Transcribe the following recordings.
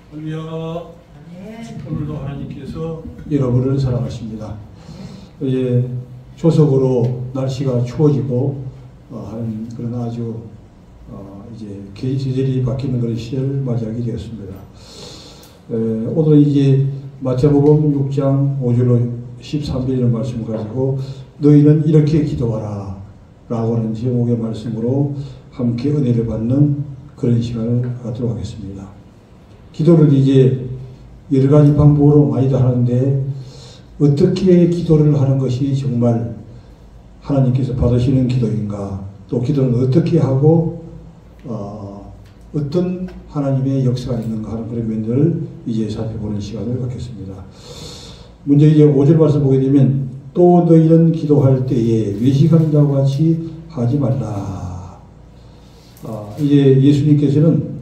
할렐루야. 오늘도 하나님께서 여러분을 사랑하십니다. 이제 조석으로 날씨가 추워지고 하는 그런 아주 이제 계절이 바뀌는 그런 시절을 맞이하게 되었습니다. 오늘 이제 마태복음 6장 5절로 13절이라는 말씀을 가지고 너희는 이렇게 기도하라 라고 하는 제목의 말씀으로 함께 은혜를 받는 그런 시간을 갖도록 하겠습니다. 기도를 이제 여러 가지 방법으로 많이들 하는데 어떻게 기도를 하는 것이 정말 하나님께서 받으시는 기도인가, 또 기도는 어떻게 하고 어떤 하나님의 역사가 있는가 하는 그런 면들을 이제 살펴보는 시간을 갖겠습니다. 먼저 이제 5절 말씀 보게 되면 또 너희는 기도할 때에 외식하는 자와 같이 하지 말라. 이제 예수님께서는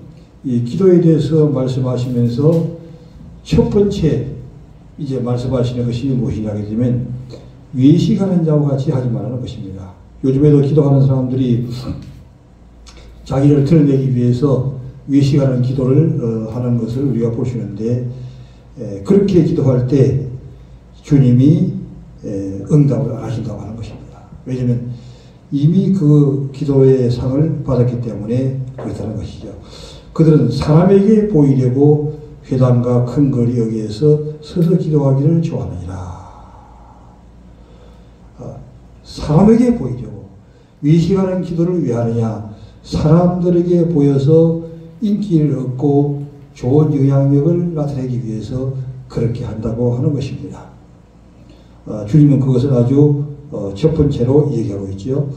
이 기도에 대해서 말씀하시면서 첫 번째 이제 말씀하시는 것이 무엇이냐 하게 되면 외식하는 자와 같이 하지 말라는 것입니다. 요즘에도 기도하는 사람들이 자기를 드러내기 위해서 외식하는 기도를 하는 것을 우리가 볼 수 있는데, 그렇게 기도할 때 주님이 응답을 안 하신다고 하는 것입니다. 왜냐하면 이미 그 기도의 상을 받았기 때문에 그렇다는 것이죠. 그들은 사람에게 보이려고 회당과 큰 거리 여기에서 서서 기도하기를 좋아하느니라. 사람에게 보이려고. 외식하는 기도를 왜 하느냐? 사람들에게 보여서 인기를 얻고 좋은 영향력을 나타내기 위해서 그렇게 한다고 하는 것입니다. 주님은 그것을 아주 첫 번째로 얘기하고 있죠.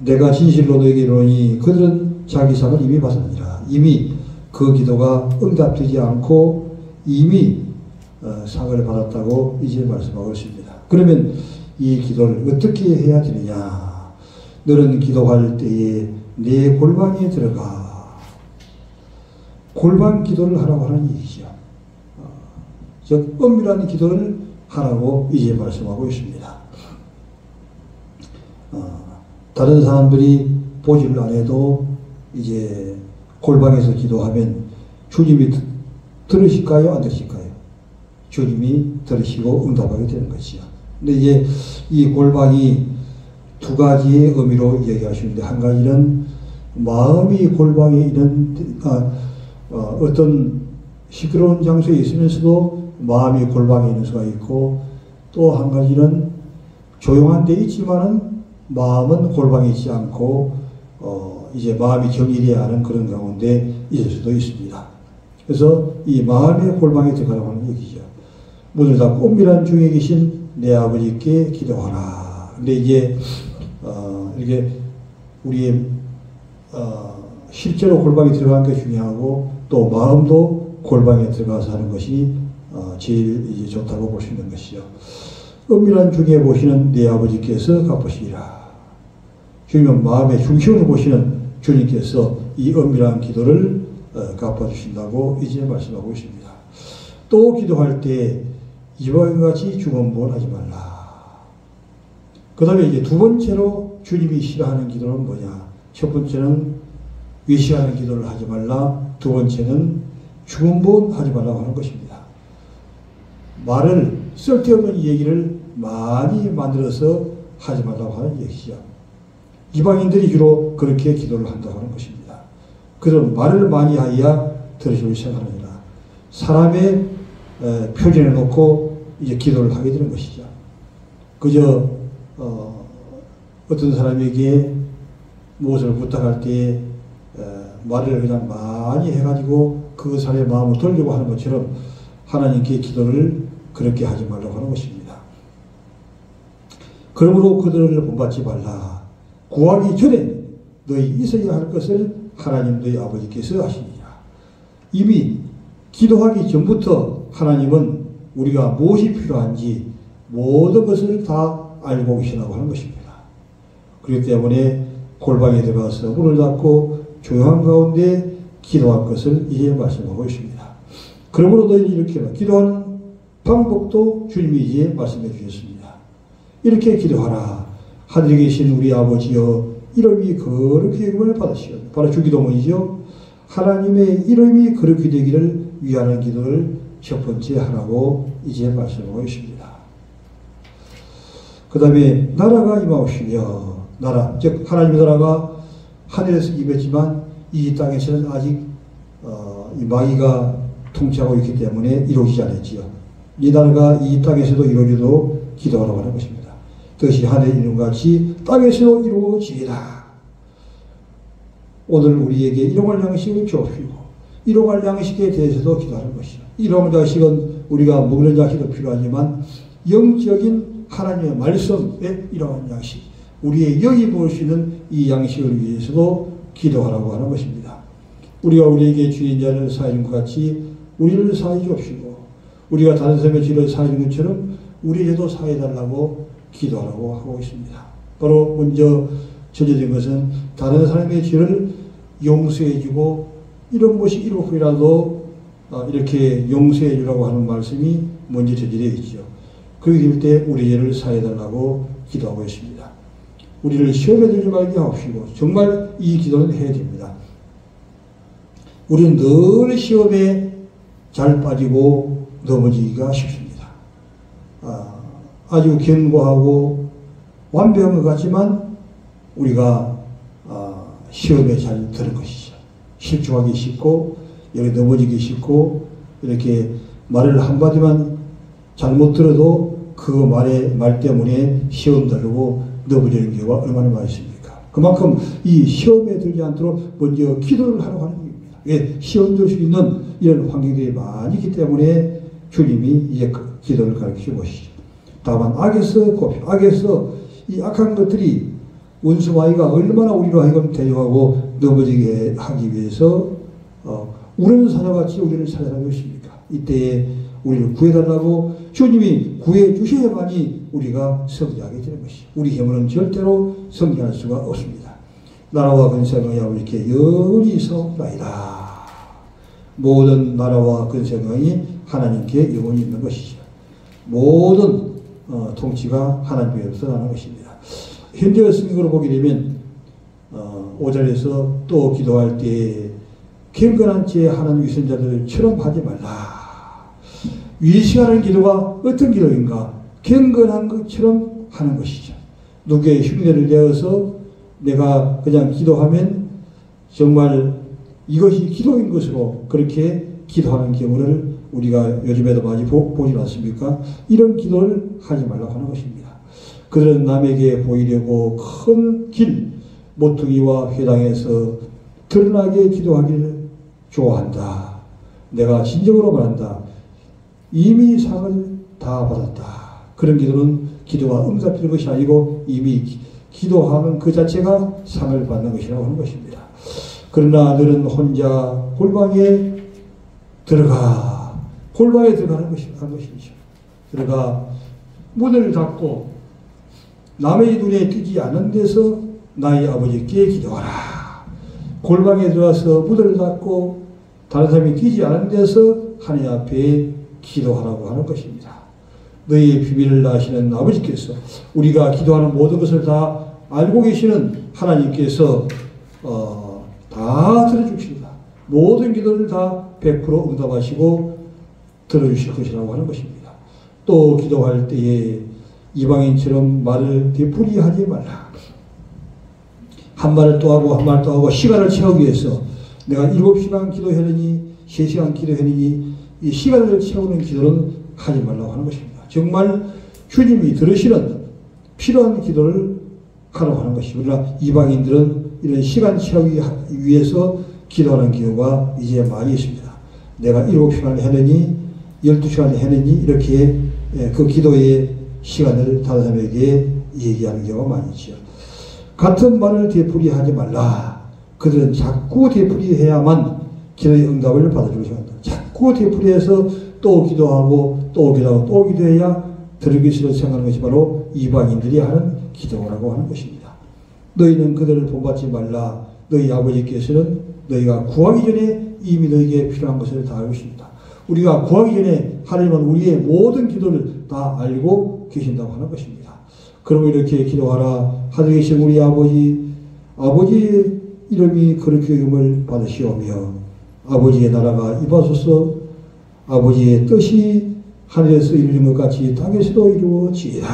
내가 진실로 너에게 이르노니 그들은 자기 상을 이미 받았느니라. 이미 그 기도가 응답되지 않고 이미 상을 받았다고 이제 말씀하고 있습니다. 그러면 이 기도를 어떻게 해야 되느냐? 너는 기도할 때에 내 골방에 들어가. 골방 기도를 하라고 하는 얘기죠. 즉 엄밀한 기도를 하라고 이제 말씀하고 있습니다. 다른 사람들이 보지를 안 해도 이제 골방에서 기도하면 주님이 들으실까요? 안 들으실까요? 주님이 들으시고 응답하게 되는 것이죠. 근데 이제 이 골방이 두 가지의 의미로 얘기하시는데, 한 가지는 마음이 골방에 있는 어떤 시끄러운 장소에 있으면서도 마음이 골방에 있는 수가 있고, 또 한 가지는 조용한 데 있지만은 마음은 골방에 있지 않고 이제 마음이 정일해야 하는 그런 가운데 있을 수도 있습니다. 그래서 이 마음의 골방에 들어가라고 하는 얘기죠. 문을 닫고 은밀한 중에 계신 내 아버지께 기도하라. 근데 이제 이렇게 우리의 실제로 골방에 들어가는 게 중요하고, 또 마음도 골방에 들어가서 하는 것이 제일 이제 좋다고 볼 수 있는 것이죠. 은밀한 중에 보시는 내 아버지께서 갚으시리라. 주님은 마음의 중심을 보시는 주님께서 이 은밀한 기도를 갚아주신다고 이제 말씀하고 있습니다. 또 기도할 때 이와 같이 중언부언하지 말라. 그 다음에 이제 두 번째로 주님이 싫어하는 기도는 뭐냐? 첫 번째는 외식하는 기도를 하지 말라. 두 번째는 중언부언하지 말라고 하는 것입니다. 말을, 쓸데없는 얘기를 많이 만들어서 하지 말라고 하는 얘기죠. 이방인들이 주로 그렇게 기도를 한다고 하는 것입니다. 그런 말을 많이 하여야 들으시고 생각하느니라. 사람의 표준을 놓고 이제 기도를 하게 되는 것이죠. 그저 어떤 사람에게 무엇을 부탁할 때 말을 그냥 많이 해가지고 그 사람의 마음을 돌리고 하는 것처럼 하나님께 기도를 그렇게 하지 말라고 하는 것입니다. 그러므로 그들을 본받지 말라. 구하기 전에 너희 있어야 할 것을 하나님 너희 아버지께서 하시니라. 이미 기도하기 전부터 하나님은 우리가 무엇이 필요한지 모든 것을 다 알고 계시다고 하는 것입니다. 그렇기 때문에 골방에 들어가서 문을 닫고 조용한 가운데 기도할 것을 이제 말씀하고 있습니다. 그러므로 너희는 이렇게 기도하는 방법도 주님이 이제 말씀해 주셨습니다. 이렇게 기도하라. 하늘에 계신 우리 아버지여, 이름이 거룩히 여김을 받으시오. 바로 주기도문이죠. 하나님의 이름이 거룩히 되기를 위하는 기도를 첫 번째 하라고 이제 말씀하고 있습니다. 그 다음에 나라가 임하옵시며, 나라, 즉 하나님의 나라가 하늘에서 임했지만 이 땅에서는 아직 이 마귀가 통치하고 있기 때문에 이루어지지 않았지요. 이 나라가 이 땅에서도 이루어지도록 기도하라고 하는 것입니다. 뜻이 하늘에 이룬 같이 땅에서도 이루어지리라. 오늘 우리에게 일용할 양식을 주옵시고, 일용할 양식에 대해서도 기도하는 것이죠. 일용할 양식은 우리가 먹는 양식도 필요하지만 영적인 하나님의 말씀에 일용할 양식, 우리의 영이 먹을 수 있는 이 양식을 위해서도 기도하라고 하는 것입니다. 우리가 우리에게 주인 자를 사해준 것 같이 우리를 사해 주옵시고, 우리가 다른 사람의 죄를 사해준 것처럼 우리의 죄도 사해달라고 기도하라고 하고 있습니다. 바로 먼저 전제된 것은 다른 사람의 죄를 용서해주고, 이런 것이 이렇게라도 이렇게 용서해주라고 하는 말씀이 먼저 전제되어 있죠. 그렇게 될 때 우리 죄를 사해달라고 기도하고 있습니다. 우리를 시험에 들지 말게 하옵시고, 정말 이 기도는 해야 됩니다. 우리는 늘 시험에 잘 빠지고 넘어지기가 쉽습니다. 아주 견고하고 완벽한 것 같지만 우리가 시험에 잘 드는 것이죠. 실족하기 쉽고, 여기 넘어지기 쉽고, 이렇게 말을 한마디만 잘못 들어도 그 말 때문에 시험 들고 넘어지는 경우가 얼마나 많이 있습니까? 그만큼 이 시험에 들지 않도록 먼저 기도를 하라고 하는 겁니다. 왜? 시험 들 수 있는 이런 환경들이 많이 있기 때문에 주님이 이제 기도를 가르쳐 보시죠. 다만 악에서 이 악한 것들이 원수마귀가 얼마나 우리로 하여금 대적하고 넘어지게 하기 위해서 우는 사자같이 우리를 찾아가고 있습니까? 이때에 우리를 구해달라고 주님이 구해 주셔야만이 우리가 승리하게 되는 것이죠. 우리 힘으로는 절대로 승리할 수가 없습니다. 나라와 근세의 아버지께 영원히 있사옵나이다. 모든 나라와 근세의 하나님께 영원히 있는 것이죠. 모든 통치가 하나님께로부터 나는 것입니다. 현재 성경으로 보게 되면 5절에서 또 기도할 때 경건한 채 하나님 위선자들처럼 하지 말라. 위시하는 기도가 어떤 기도인가? 경건한 것처럼 하는 것이죠. 누구의 흉내를 내어서 내가 그냥 기도하면 정말 이것이 기도인 것으로 그렇게 기도하는 경우를 우리가 요즘에도 많이 보지 않습니까? 이런 기도를 하지 말라고 하는 것입니다. 그들은 남에게 보이려고 큰 길, 모퉁이와 회당에서 드러나게 기도하기를 좋아한다. 내가 진정으로 말한다. 이미 상을 다 받았다. 그런 기도는 기도가 응답되는 것이 아니고 이미 기도하는 그 자체가 상을 받는 것이라고 하는 것입니다. 그러나 너는 혼자 골방에 들어가. 골방에 들어가는 것이죠. 들어가 문을 닫고 남의 눈에 띄지 않은 데서 나의 아버지께 기도하라. 골방에 들어가서 문을 닫고 다른 사람이 띄지 않은 데서 하나님 앞에 기도하라고 하는 것입니다. 너희 비밀을 아시는 아버지께서, 우리가 기도하는 모든 것을 다 알고 계시는 하나님께서 다 들어주십니다. 모든 기도를 다 100% 응답하시고 들어주실 것이라고 하는 것입니다. 또 기도할 때에 이방인처럼 말을 되풀이하지 말라. 한 말을 또 하고 한 말을 또 하고 시간을 채우기 위해서 내가 7시간 기도했느니 3시간 기도했느니 이 시간을 채우는 기도는 하지 말라고 하는 것입니다. 정말 주님이 들으시는 필요한 기도를 하라고 하는 것이고, 그러나 이방인들은 이런 시간 채우기 위해서 기도하는 경우가 이제 많이 있습니다. 내가 7시간을 했느니 12시간을 했느니 이렇게 그 기도의 시간을 다른 사람에게 얘기하는 경우가 많이 있죠. 같은 말을 되풀이하지 말라. 그들은 자꾸 되풀이해야만 기도의 응답을 받아주고 한다. 자꾸 되풀이해서 또 기도하고 또 기도하고 또 기도해야 들을 것으로 생각하는 것이 바로 이방인들이 하는 기도라고 하는 것입니다. 너희는 그들을 본받지 말라. 너희 아버지께서는 너희가 구하기 전에 이미 너희에게 필요한 것을 다 알고 있습니다. 우리가 구하기 전에 하나님은 우리의 모든 기도를 다 알고 계신다고 하는 것입니다. 그러면 이렇게 기도하라. 하늘에 계신 우리 아버지 이름이 거룩히 여김을 받으시오며 아버지의 나라가 임하소서. 아버지의 뜻이 하늘에서 이루어진 것 같이 땅에서도 이루어지이다.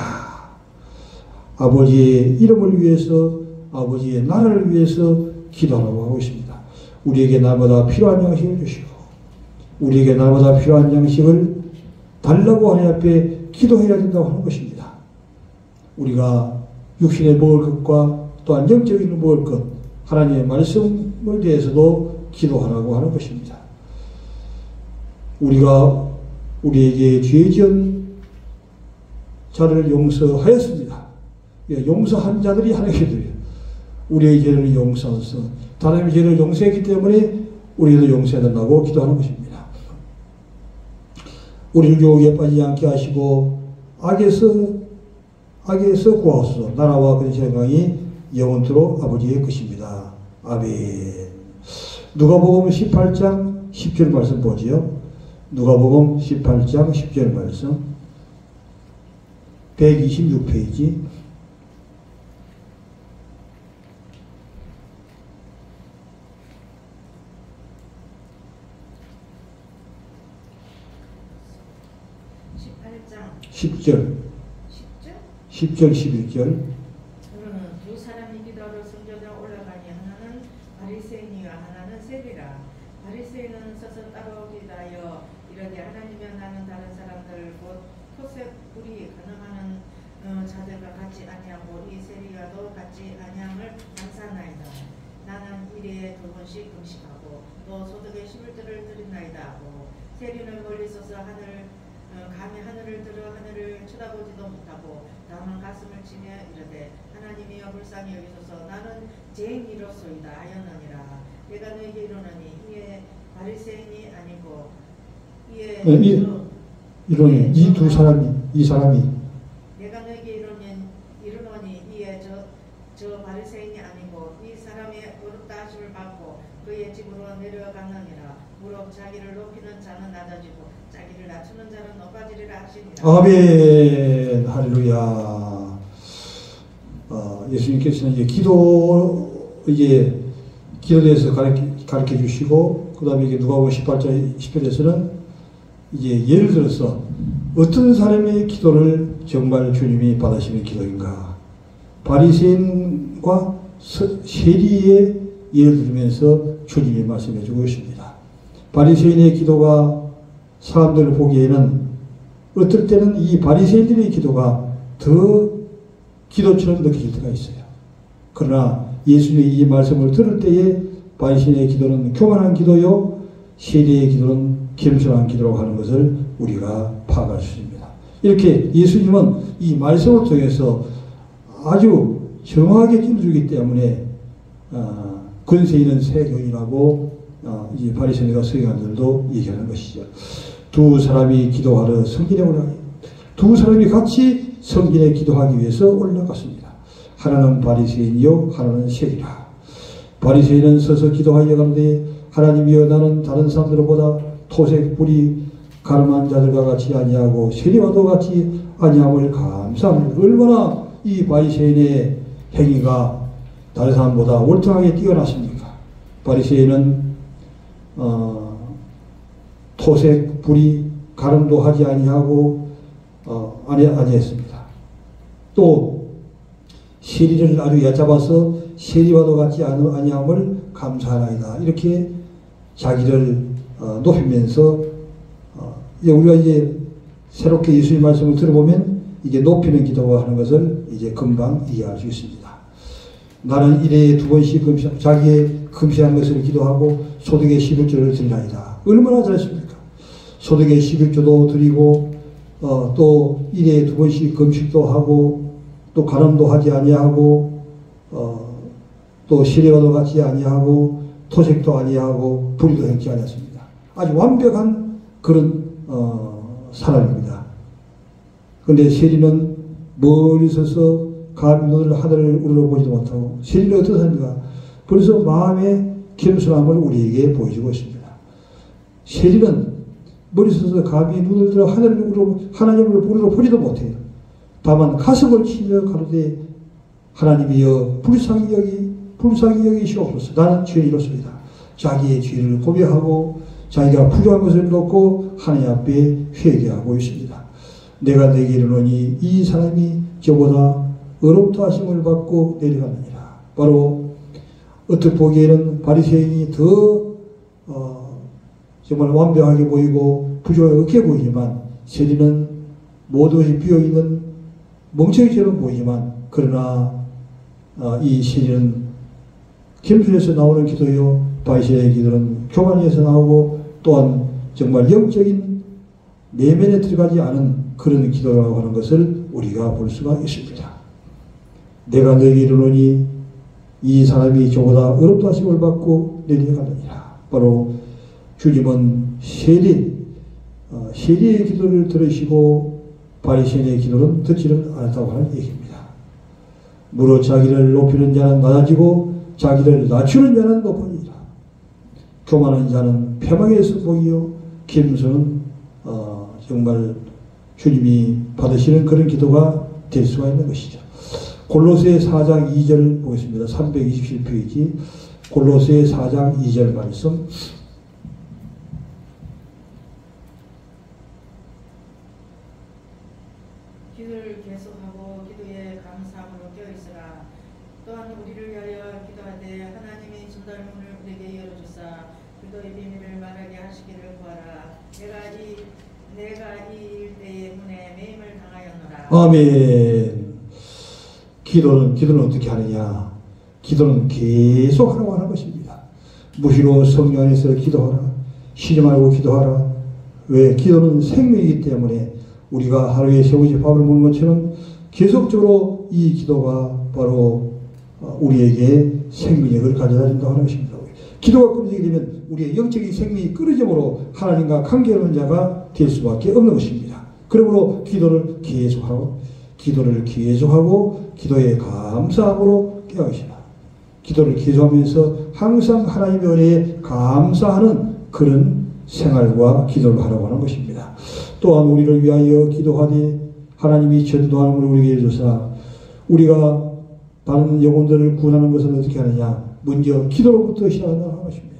아버지의 이름을 위해서, 아버지의 나라를 위해서 기도하라고 하고 있습니다. 우리에게 날마다 필요한 양식을 주시고 우리에게 날마다 필요한 양식을 달라고 하나님 앞에 기도해야 된다고 하는 것입니다. 우리가 육신에 먹을 것과 또한 영적인 먹을 것, 하나님의 말씀을 대해서도 기도하라고 하는 것입니다. 우리가 우리에게 죄 지은 자를 용서하였습니다. 용서한 자들이 하나님께 드려요. 우리의 죄를 용서하소서. 다른 죄를 용서했기 때문에 우리도 용서해야 된다고 기도하는 것입니다. 우리를 유혹에 빠지지 않게 하시고 악에서 구하소서. 나라와 권세 영광이 영원토록 아버지의 것입니다. 아멘. 누가복음 18장 10절 말씀 보지요. 누가복음 18장 10절 말씀 126페이지. (10절) 11절. 두 사람이 기도하러 성전에 올라가니 하나는 바리새인이요 하나는 세리라. 바리새인은 서서 따라오기다여 이르되 하나님이여 나는 다른 사람들 곧 토색 불이 가능하는 자들과 같이 아니하고 이 세리와도 같이 아니함을 감사하나이다. 나는 일에 2번씩 금식하고 또 소득의 11조를 드린나이다 하고 세리는 멀리 서서 감히 하늘을 들어 하늘을 쳐다보지도 못하고 다만 가슴을 치며 이르되 하나님이여 불쌍히 여기소서. 나는 죄인이로소이다 하였느니라. 내가 너에게 이르노니 이에 바리새인이 아니고 이에 이 사람이 내가 너에게 이르노니 이에 저 바리새인이 아니고 이 사람의 어렵다 하심을 받고 그의 집으로 내려가느니라. 무릇 자기를 높이는 자는 낮아지고 자기를 낮추는 자는 높아지리라 하시니라. 아멘. 할렐루야. 예수님께서는 이제 기도에 대해서 가르쳐 주시고, 그 다음에 누가복음 18장 10절에서는 이제 예를 들어서 어떤 사람의 기도를 정말 주님이 받으시는 기도인가. 바리새인과 세리의 예를 들면서 주님이 말씀해 주고 있습니다. 바리새인의 기도가 사람들을 보기에는 어떨 때는 이 바리새인들의 기도가 더 기도처럼 느껴질 때가 있어요. 그러나 예수님의 이 말씀을 들을 때에 바리새인의 기도는 교만한 기도요, 세리의 기도는 겸손한 기도라고 하는 것을 우리가 파악할 수 있습니다. 이렇게 예수님은 이 말씀을 통해서 아주 정확하게 찔러주기 때문에 권세 있는 세교인이라고 이 바리새인과 서기관들도 얘기하는 것이죠. 두 사람이 기도하러 성전에 올라가요. 두 사람이 같이 성전에 기도하기 위해서 올라갔습니다. 하나는 바리새인이요 하나는 세리라. 바리새인은 서서 기도하여 가는데 하나님이여 나는 다른 사람들보다 토색 불이 가늠한 자들과 같이 아니하고 세리와도 같이 아니함을 감사합니다. 얼마나 이 바리새인의 행위가 다른 사람보다 월등하게 뛰어났습니까? 바리새인은 토색 불이 가늠도 하지 아니하고 아니했습니다. 또 세리를 아주 얕잡아서 세리와도 같지 아니함을 감사하나이다. 이렇게 자기를 높이면서 우리가 이제 새롭게 예수님 말씀을 들어보면 이게 높이는 기도가 하는 것을 이제 금방 이해할 수 있습니다. 나는 일에 2번씩 자기의 금시한 것을 기도하고 소득의 11조를 드리나이다. 얼마나 잘했습니까? 소득의 11조도 드리고 또 일에 2번씩 금식도 하고 또 가늠도 하지 아니하고 또 세리와도 같이 아니하고 토색도 아니하고 불의도 행치 아니했습니다. 아주 완벽한 그런 사람입니다. 그런데 세리는 멀리 서서 감히 눈을 하늘을 우러러보지도 못하고, 세리는 어떤 사람인가? 벌써 마음의 겸손함을 우리에게 보여주고 있습니다. 세리는 멀리 서서 감히 눈을 들어 하나님을 우러러보지도 못해요. 다만 가슴을 치며 가로되 하나님이여 불쌍히 여기 불쌍히 여기시옵소서. 나는 죄인이로소이다. 자기의 죄를 고백하고 자기가 부족한 것을 놓고 하나님 앞에 회개하고 있습니다. 내가 내게 이르노니 이 사람이 저보다 어렵다 하심을 받고 내려가느니라. 바로 어떻게 보기에는 바리새인이 더 정말 완벽하게 보이고 부족하게 억해 보이지만 세리는 모든 것이 비어있는 멍청이처럼 보이지만 그러나 이 세리는 겸손에서 나오는 기도요, 바리새인의 기도는 교만에서 나오고 또한 정말 영적인 내면에 들어가지 않은 그런 기도라고 하는 것을 우리가 볼 수가 있습니다. 내가 너에게 이르노니 이 사람이 저보다 어렵다 하심을 받고 내려가느니라. 바로 주님은 세리의 기도를 들으시고 바리새인의 기도는 듣지는 않았다고 하는 얘기입니다. 무릇 자기를 높이는 자는 낮아지고 자기를 낮추는 자는 높으니라. 교만한 자는 패망에서 보이요 겸손은 정말 주님이 받으시는 그런 기도가 될 수가 있는 것이죠. 골로새 4장 2절 보겠습니다. 327페이지 골로새 4장 2절 말씀. 기도를 계속하고 기도에 감사함으로 껴있으라. 또한 우리를 위하여 기도하되 하나님이 진도의 문을 우리에게 열어주사 기도의 비밀을 말하게 하시기를 구하라. 내가 이 일대의 문에 매임을 당하였노라. 아멘. 기도는 어떻게 하느냐? 기도는 계속 하라고 하는 것입니다. 무시로 성령 안에서 기도하라. 쉬지 말고 기도하라. 왜? 기도는 생명이기 때문에 우리가 하루에 세 번씩 밥을 먹는 것처럼 계속적으로 이 기도가 바로 우리에게 생명력을 가져다 준다고 하는 것입니다. 기도가 끊어지게 되면 우리의 영적인 생명이 끊어짐으로 하나님과 관계하는 자가 될 수밖에 없는 것입니다. 그러므로 기도를 계속하고 기도에 감사함으로 깨어있으라. 기도를 계속하면서 항상 하나님의 은혜에 감사하는 그런 생활과 기도를 하라고 하는 것입니다. 또한 우리를 위하여 기도하되 하나님이 전도하는 것을 우리에게 주사 우리가 다른 영혼들을 구원하는 것은 어떻게 하느냐? 먼저 기도로부터 시작한다는 것입니다.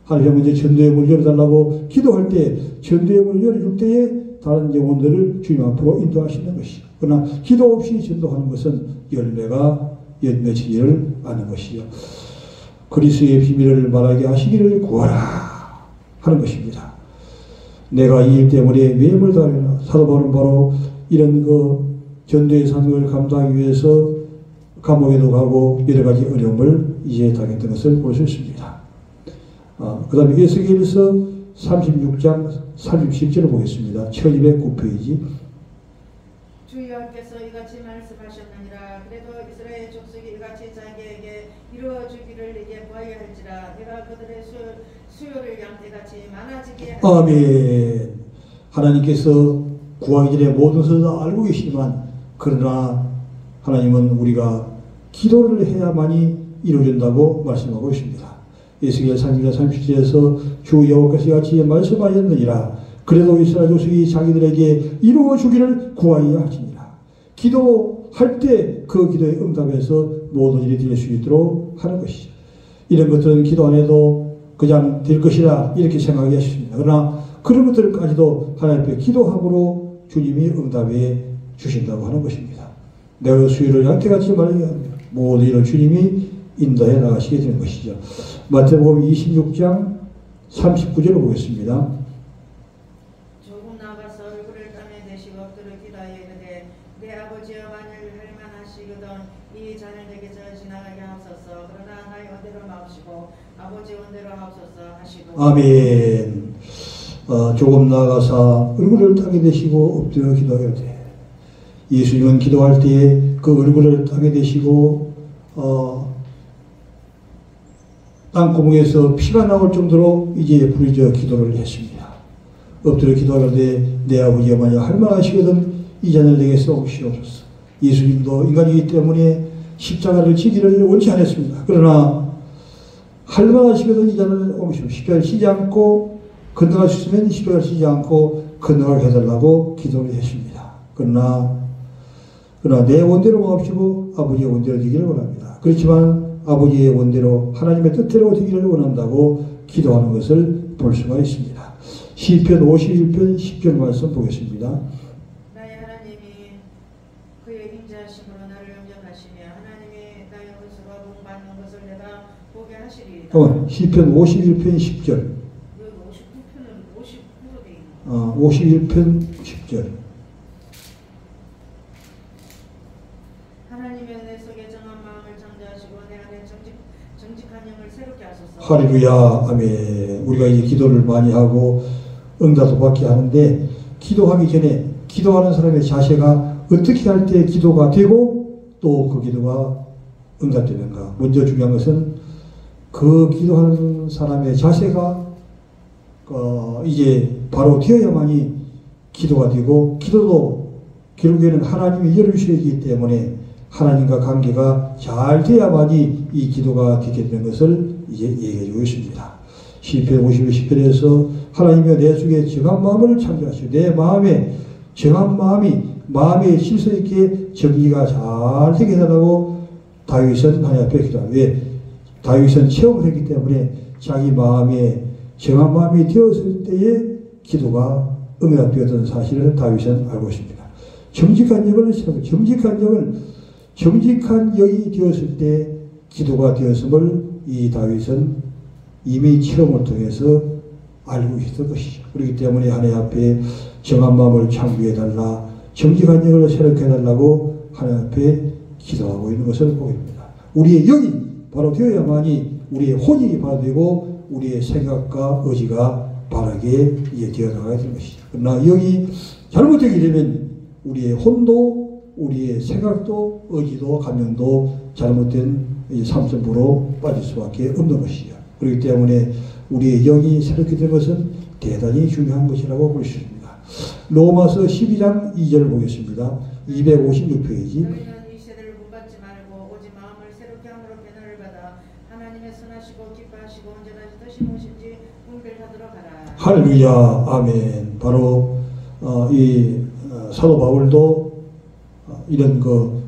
하나님 먼저 전도의 문을 열어달라고 기도할 때 전도의 문을 열어줄 때에 다른 영혼들을 주님 앞으로 인도하시는 것이요. 그러나 기도 없이 전도하는 것은 열매가 맺히지를 않는 것이요. 그리스도의 비밀을 말하게 하시기를 구하라 하는 것입니다. 내가 이 일 때문에 매임을 당하나 사도 바울은 바로 이런 전도의 사명을 감당하기 위해서 감옥에도 가고 여러 가지 어려움을 이제 당했던 것을 볼 수 있습니다. 그 다음에 에스겔서 36장 30절을 보겠습니다. 1209페이지. 주 여호와께서 이같이 말씀하셨느니라. 그래도 이스라엘 족속이 이같이 자기에게 이루어주기를 내게 구하여 할지라. 내가 그들의 수요를 양떼같이 많아지게 하리라. 아멘. 하나님께서 구하기 전에 모든 것을 다 알고 계시지만 그러나 하나님은 우리가 기도를 해야만이 이루어진다고 말씀하고 있습니다. 에스겔 3장 37절에서 주 여호와께서 이같이 말씀하셨느니라. 그래도 이스라엘 족속이 자기들에게 이루어주기를 구하여야 하시니라. 기도할 때 그 기도에 응답해서 모든 일이 될 수 있도록 하는 것이죠. 이런 것들은 기도 안 해도 그냥 될 것이라 이렇게 생각하기 쉽습니다. 그러나 그런 것들까지도 하나님 앞에 기도함으로 주님이 응답해 주신다고 하는 것입니다. 내가 수요를 양떼같이 말하게 합니다. 모든 일을 주님이 인도해 나가시게 되는 것이죠. 마태복음 26장 39절을 보겠습니다. 조금 나가서 얼굴을 땀에 대시고 엎드려 기도하여 이르되 내 아버지여 만일 할만하시거든 이 잔을 내게서 지나가게 하옵소서. 그러나 나의 원대로 마옵시고 아버지 원대로 하옵소서 하시고. 아멘. 조금 나가서 얼굴을 땀에 대시고 엎드려 기도하여 돼. 예수님은 기도할 때에 그 얼굴을 땅에 대시고 땅구멍에서 피가 나올 정도로 이제 부르짖어 기도를 했습니다. 엎드려 기도하는데 내 아버지가 만약 할만하시거든 이 잔을 내게 쏘시옵소서. 예수님도 인간이기 때문에 십자가를 지기를 원치 않았습니다. 그러나 할만하시거든 이 잔을 옮기시오. 십자가를 지지 않고 건너갈 수 있으면 십자가를 지지 않고 건너가게 해달라고 기도를 했습니다. 그러나 내 원대로 마옵시고 아버지의 원대로 되기를 원합니다. 그렇지만 아버지의 원대로 하나님의 뜻대로 되기를 원한다고 기도하는 것을 볼 수가 있습니다. 시편 51편 10절 말씀 보겠습니다. 나의 하나님이 그의 인자하심으로 나를 영접하시며 하나님이 나의 원수가 복받는 것을 내가 보게 하시리이다. 시편 51편 10절. 59편은 59로 되어 있는 51편 10절. 하나님의 내 속에 정한 마음을 창조하시고 내 안에 정직한 영을 새롭게 하소서. 할렐루야. 아멘. 우리가 이제 기도를 많이 하고 응답도 받게 하는데, 기도하기 전에 기도하는 사람의 자세가 어떻게 할 때 기도가 되고 또 그 기도가 응답되는가. 먼저 중요한 것은 그 기도하는 사람의 자세가 이제 바로 되어야만이 기도가 되고, 기도도 결국에는 하나님이 열어주셔야 하기 때문에 하나님과 관계가 잘 돼야만이 이 기도가 되게 되는 것을 이제 얘기해 주고 있습니다. 시편 50편에서 하나님이 내 속에 정한 마음을 창조하시고 내 마음에 정한 마음에 실수 있게 정리가 잘 되게 해달라고 다윗은 하나님 앞에 기도합니다. 왜? 다윗은 체험을 했기 때문에 자기 마음에 정한 마음이 되었을 때에 기도가 응답되었던 사실을 다윗은 알고 있습니다. 정직한 영이 되었을 때 기도가 되었음을 이 다윗은 이미 체험을 통해서 알고 있었던 것이죠. 그렇기 때문에 하나님 앞에 정한 마음을 창조해달라, 정직한 영을 새롭게 해달라고 하나님 앞에 기도하고 있는 것을 보게 됩니다. 우리의 영이 바로 되어야만이 우리의 혼이 바로 되고 우리의 생각과 의지가 바르게 되어나가야 되는 것이죠. 그러나 영이 잘못되게 되면 우리의 혼도, 우리의 생각도, 의지도, 감정도 잘못된 삼천부로 빠질 수밖에 없는 것이죠. 그렇기 때문에 우리의 영이 새롭게 된 것은 대단히 중요한 것이라고 볼 수 있습니다. 로마서 12장 2절을 보겠습니다. 256페이지. 너희는 이 세대를 본받지 말고 오직 마음을 새롭게 함으로 변화를 받아 하나님의 선하시고 기뻐하시고 언제까지 뜻이 무엇인지 분별하도록 하라. 할렐루야. 아멘. 바로 이 사도 바울도 이런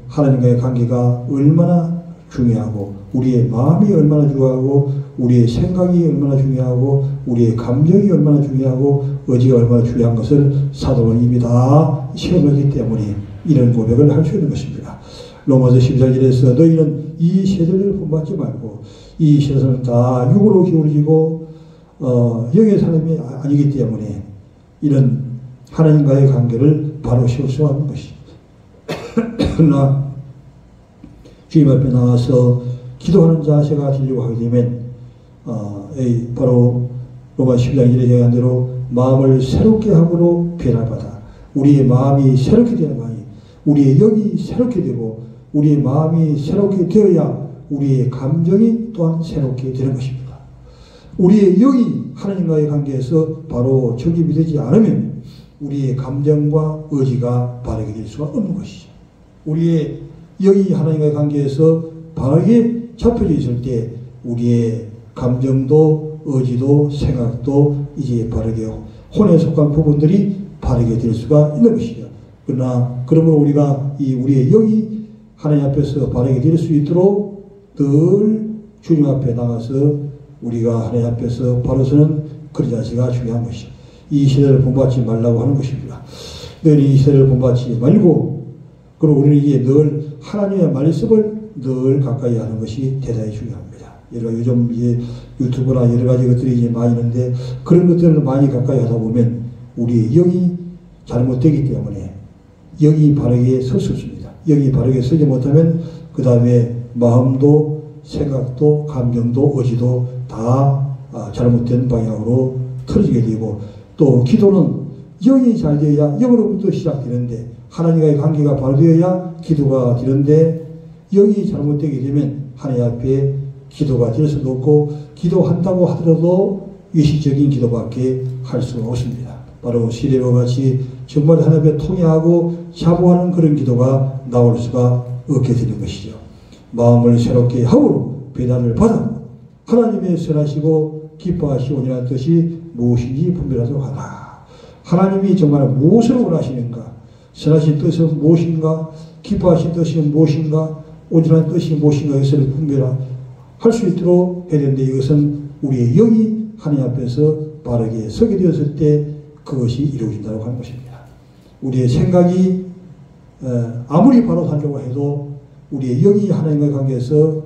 하나님과의 관계가 얼마나 중요하고, 우리의 마음이 얼마나 중요하고, 우리의 생각이 얼마나 중요하고, 우리의 감정이 얼마나 중요하고, 의지가 얼마나 중요한 것을 사도는 이미 다 체험하기 때문에 이런 고백을 할 수 있는 것입니다. 로마서 14절에서 너희는 이 세대를 본받지 말고, 이 세상은 다 육으로 기울어지고 영의 사람이 아니기 때문에 이런 하나님과의 관계를 바로 세울 수 없는 것입니다. 그러나 주님 앞에 나와서 기도하는 자세가 되려고 하게 되면 바로 로마 12장 1절에 얘기한 대로 마음을 새롭게 함으로 변화받아 우리의 마음이 새롭게 되어야만이 우리의 영이 새롭게 되고, 우리의 마음이 새롭게 되어야 우리의 감정이 또한 새롭게 되는 것입니다. 우리의 영이 하나님과의 관계에서 바로 정립이 되지 않으면 우리의 감정과 의지가 바르게 될 수가 없는 것이죠. 우리의 영이 하나님과의 관계에서 바르게 잡혀져 있을 때 우리의 감정도 의지도 생각도 이제 바르게 혼에 속한 부분들이 바르게 될 수가 있는 것이죠. 그러므로 우리가 우리의 영이 하나님 앞에서 바르게 될 수 있도록 늘 주님 앞에 나가서 우리가 하나님 앞에서 바로 서는 그런 자세가 중요한 것이죠. 이 시대를 본받지 말라고 하는 것입니다. 너희는 이 시대를 본받지 말고, 그리고 우리는 이게 늘 하나님의 말씀을 늘 가까이 하는 것이 대단히 중요합니다. 요즘 이제 유튜브나 여러 가지 것들이 이제 많이 있는데, 그런 것들을 많이 가까이 하다 보면 우리의 영이 잘못되기 때문에 영이 바르게 설 수 없습니다. 영이 바르게 서지 못하면 그 다음에 마음도 생각도 감정도 의지도 다 잘못된 방향으로 틀어지게 되고, 또 기도는 영이 잘 되어야 영으로부터 시작되는데, 하나님과의 관계가 바로 되어야 기도가 되는데, 영이 잘못되게 되면 하나님 앞에 기도가 될 수도 없고, 기도한다고 하더라도 일시적인 기도밖에 할 수 없습니다. 바로 시대와 같이 정말 하나님 앞에 통회하고 자부하는 그런 기도가 나올 수가 없게 되는 것이죠. 마음을 새롭게 함으로 배단을 받아 하나님의 선하시고 기뻐하시고 온전한 뜻이 무엇인지 분별하도록 하라. 하나님이 정말 무엇을 원하시는가, 선하신 뜻은 무엇인가, 기뻐하신 뜻이 무엇인가, 온전한 뜻이 무엇인가, 이것을 할 수 있도록 해야 되는데 이것은 우리의 영이 하나님 앞에서 바르게 서게 되었을 때 그것이 이루어진다고 하는 것입니다. 우리의 생각이 아무리 바로 살려고 해도 우리의 영이 하나님과의 관계에서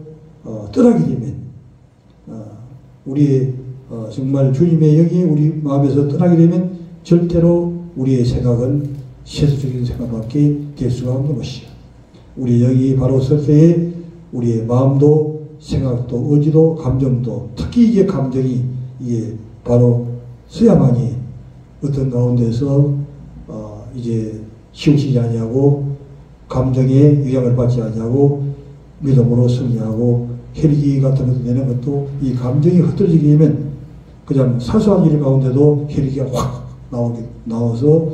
떠나게 되면 우리의 정말 주님의 영이 우리 마음에서 떠나게 되면 절대로 우리의 생각은 세속적인 생각밖에 될 수가 없는 것이죠. 우리의 영이 바로 설 때에 우리의 마음도 생각도 의지도 감정도 특히 이게 감정이 이게 바로 서야만이 어떤 가운데서 이제 치우치지 아니하고 감정에 영향을 받지 아니하고 믿음으로 승리하고 혈기 같은 것도 내는 것도 이 감정이 흐트러지게 되면 그냥 사소한 일 가운데도 혈기가 확 나와서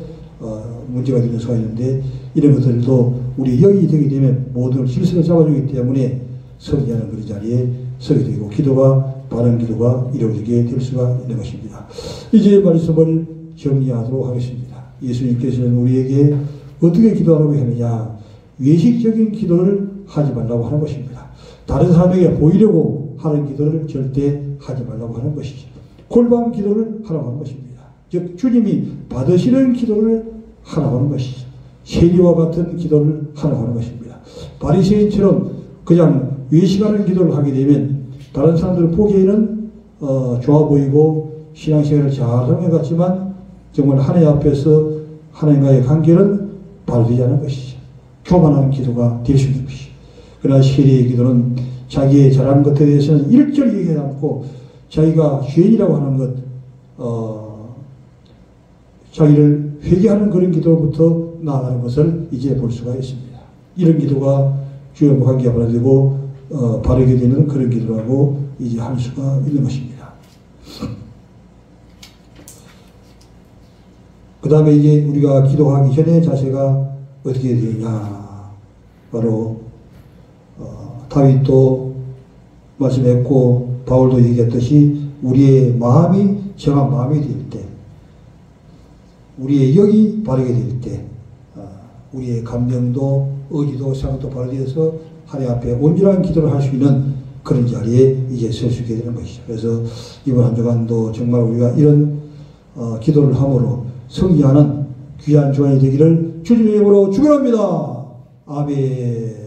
문제가 되는 수가 있는데 이런 것들도 우리 영이 되게 되면 모든 질서를 잡아주기 때문에 승리하는 그런 자리에 서게 되고 기도가 바른 기도가 이루어지게 될 수가 있는 것입니다. 이제 말씀을 정리하도록 하겠습니다. 예수님께서는 우리에게 어떻게 기도하라고 하느냐 외식적인 기도를 하지 말라고 하는 것입니다. 다른 사람에게 보이려고 하는 기도를 절대 하지 말라고 하는 것이죠. 골방 기도를 하라고 하는 것입니다. 즉 주님이 받으시는 기도를 하라고 하는 것이죠. 세리와 같은 기도를 하라고 하는 것입니다. 바리새인처럼 그냥 외식하는 기도를 하게 되면 다른 사람들 보기에는 좋아 보이고 신앙생활을 잘하는 것 같지만 정말 하나님 앞에서 하나님과의 관계는 바로 되지 않은 것이죠. 교만한 기도가 될 수 있는 것이죠. 그러나 세리의 기도는 자기의 잘한 것에 대해서는 일절히 얘기하지 않고 자기가 죄인이라고 하는 것 자기를 회개하는 그런 기도부터 나아가는 것을 이제 볼 수가 있습니다. 이런 기도가 주여 관계가 바라되고 바르게 되는 그런 기도라고 이제 할 수가 있는 것입니다. 그 다음에 이제 우리가 기도하기 전에 자세가 어떻게 되느냐 바로 다윗도 말씀했고 바울도 얘기했듯이 우리의 마음이 정한 마음이 될 때 우리의 영이 바르게 될 때 우리의 감정도 의지도 생각도 바르게 해서 하나님 앞에 온전한 기도를 할 수 있는 그런 자리에 이제 설 수 있게 되는 것이죠. 그래서 이번 한 주간도 정말 우리가 이런 기도를 함으로 승리하는 귀한 주간이 되기를 주님의 이름으로 축원합니다. 아멘.